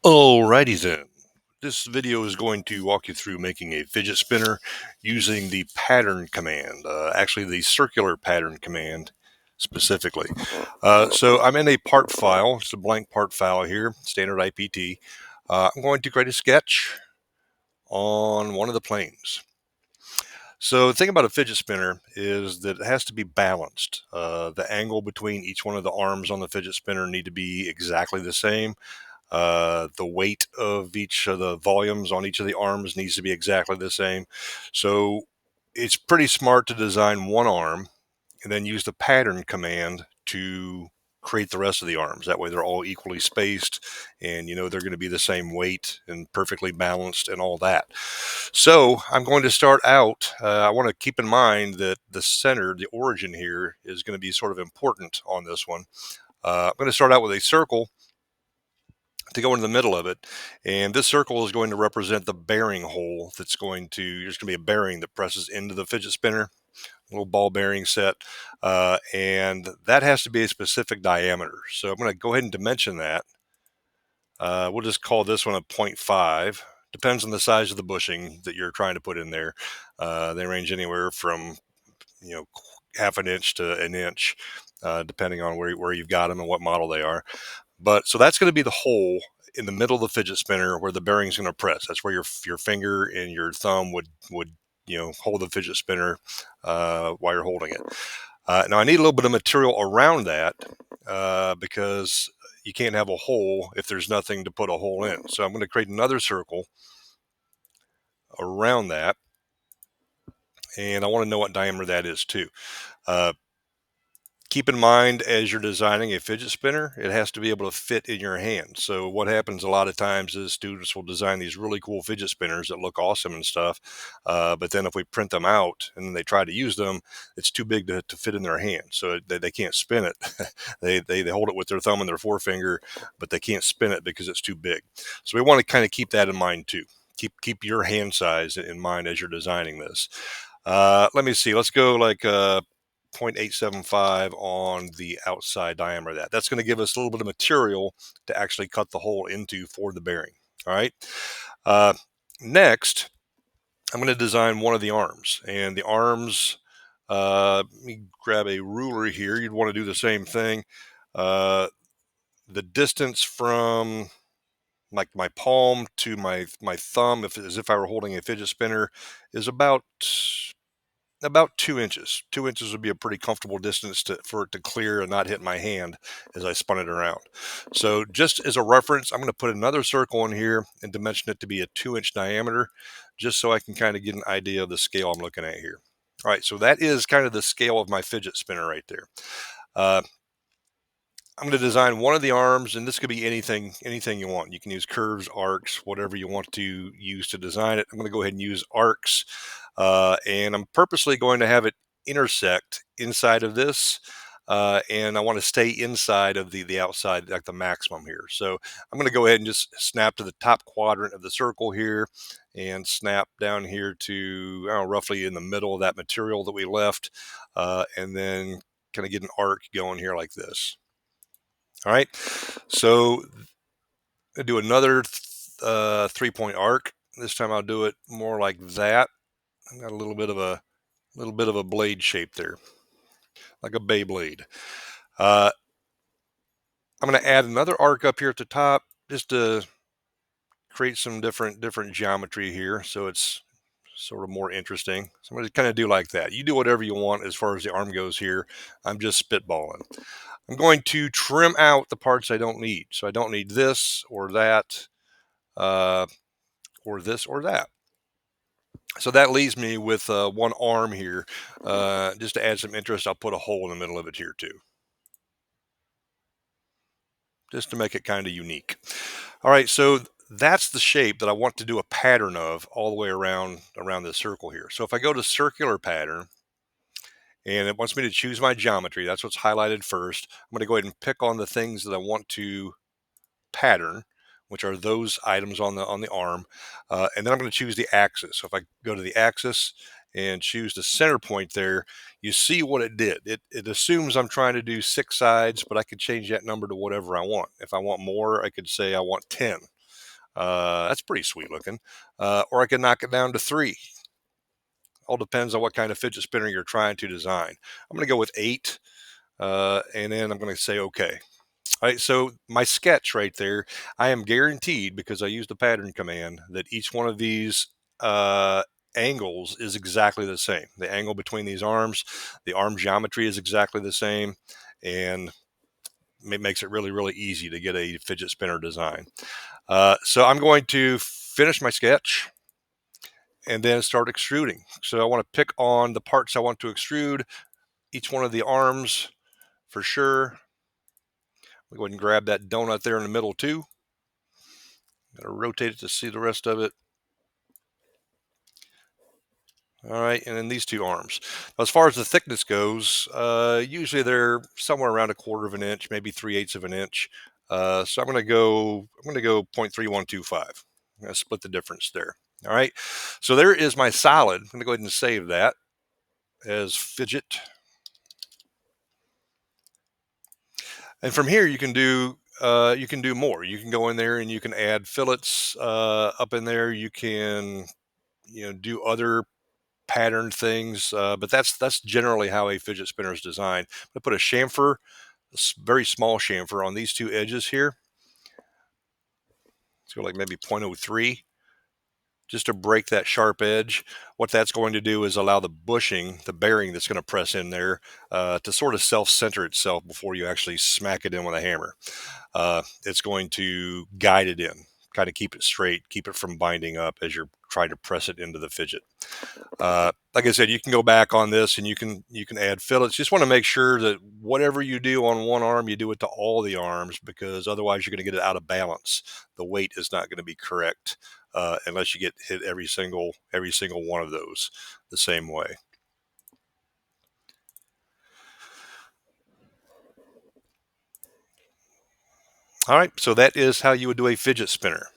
Alrighty then. This video is going to walk you through making a fidget spinner using the pattern command, actually the circular pattern command specifically. So I'm in a part file, it's a blank part file here, standard IPT. I'm going to create a sketch on one of the planes. So the thing about a fidget spinner is that it has to be balanced. The angle between each one of the arms on the fidget spinner need to be exactly the same. The weight of each of the volumes on each of the arms needs to be exactly the same. So it's pretty smart to design one arm and then use the pattern command to create the rest of the arms. That way they're all equally spaced and you know they're going to be the same weight and perfectly balanced and all that. So I'm going to start out, I want to keep in mind that the center, the origin here is going to be sort of important on this one. I'm going to start out with a circle to go into the middle of it. And this circle is going to represent the bearing hole there's going to be a bearing that presses into the fidget spinner, a little ball bearing set. And that has to be a specific diameter. So I'm going to go ahead and dimension that. We'll just call this one a 0.5. Depends on the size of the bushing that you're trying to put in there. They range anywhere from, half an inch to an inch, depending on where you've got them and what model they are. But so that's going to be the hole in the middle of the fidget spinner where the bearing's going to press. That's where your finger and your thumb would hold the fidget spinner while you're holding it. Now I need a little bit of material around that because you can't have a hole if there's nothing to put a hole in. So I'm going to create another circle around that, and I want to know what diameter that is too. Uh, Keep in mind as you're designing a fidget spinner, it has to be able to fit in your hand. So what happens a lot of times is students will design these really cool fidget spinners that look awesome and stuff. But then if we print them out and then they try to use them, it's too big to fit in their hand. So they can't spin it. they hold it with their thumb and their forefinger, but they can't spin it because it's too big. So we want to kind of keep that in mind too. Keep your hand size in mind as you're designing this. Let me see. Let's go like 0.875 on the outside diameter of that. That's going to give us a little bit of material to actually cut the hole into for the bearing. All right. Uh, Next, I'm going to design one of the arms. And the arms, let me grab a ruler here. You'd want to do the same thing. The distance from like my palm to my thumb, as if I were holding a fidget spinner, is about 2 inches. 2 inches would be a pretty comfortable distance for it to clear and not hit my hand as I spun it around. So just as a reference, I'm going to put another circle in here and dimension it to be a 2-inch diameter, just so I can kind of get an idea of the scale I'm looking at here. All right, so that is kind of the scale of my fidget spinner right there. Uh, I'm going to design one of the arms, and this could be anything you want. You can use curves, arcs, whatever you want to use to design it. I'm going to go ahead and use arcs, and I'm purposely going to have it intersect inside of this, and I want to stay inside of the outside, like the maximum here. So I'm going to go ahead and just snap to the top quadrant of the circle here, and snap down here to roughly in the middle of that material that we left, and then kind of get an arc going here like this. All right, so I do another 3-point arc. This time I'll do it more like that. I got a little bit of a blade shape there, like a Beyblade. Uh, I'm going to add another arc up here at the top just to create some different geometry here, so it's sort of more interesting. So I'm going to kind of do like that. You do whatever you want as far as the arm goes here. I'm just spitballing. I'm going to trim out the parts I don't need. So I don't need this or that, or this or that. So that leaves me with one arm here. Just to add some interest, I'll put a hole in the middle of it here too, just to make it kind of unique. All right, so that's the shape that I want to do a pattern of all the way around this circle here. So if I go to circular pattern, and it wants me to choose my geometry, that's what's highlighted first. I'm going to go ahead and pick on the things that I want to pattern, which are those items on the arm, and then I'm going to choose the axis. So if I go to the axis and choose the center point there, you see what it did. It assumes I'm trying to do 6 sides, but I could change that number to whatever I want. If I want more, I could say I want 10. That's pretty sweet looking. Or I can knock it down to 3. All depends on what kind of fidget spinner you're trying to design. I'm going to go with 8, and then I'm going to say okay. All right, so my sketch right there, I am guaranteed, because I used the pattern command, that each one of these angles is exactly the same. The angle between these arms, the arm geometry is exactly the same, and it makes it really, really easy to get a fidget spinner design. So I'm going to finish my sketch and then start extruding. So I want to pick on the parts I want to extrude, each one of the arms for sure. We'll go ahead and grab that donut there in the middle too. Gotta rotate it to see the rest of it. All right, and then these 2 arms. Now, as far as the thickness goes, usually they're somewhere around 1/4 of an inch, maybe 3/8 of an inch. So I'm going to go 0.3125. I'm going to split the difference there. All right, so there is my solid. I'm going to go ahead and save that as Fidget. And from here you can do more. You can go in there and you can add fillets up in there. You can do other pattern things, but that's generally how a fidget spinner is designed. I'm going to put a chamfer, very small chamfer, on these 2 edges here. Let's go like maybe 0.03, just to break that sharp edge. What that's going to do is allow the bushing, the bearing that's going to press in there, to sort of self-center itself before you actually smack it in with a hammer. It's going to guide it in, kind of keep it straight, keep it from binding up as you're trying to press it into the fidget. Like I said, you can go back on this and you can add fillets. Just want to make sure that whatever you do on one arm, you do it to all the arms, because otherwise you're going to get it out of balance. The weight is not going to be correct unless you get hit every single one of those the same way. All right, so that is how you would do a fidget spinner.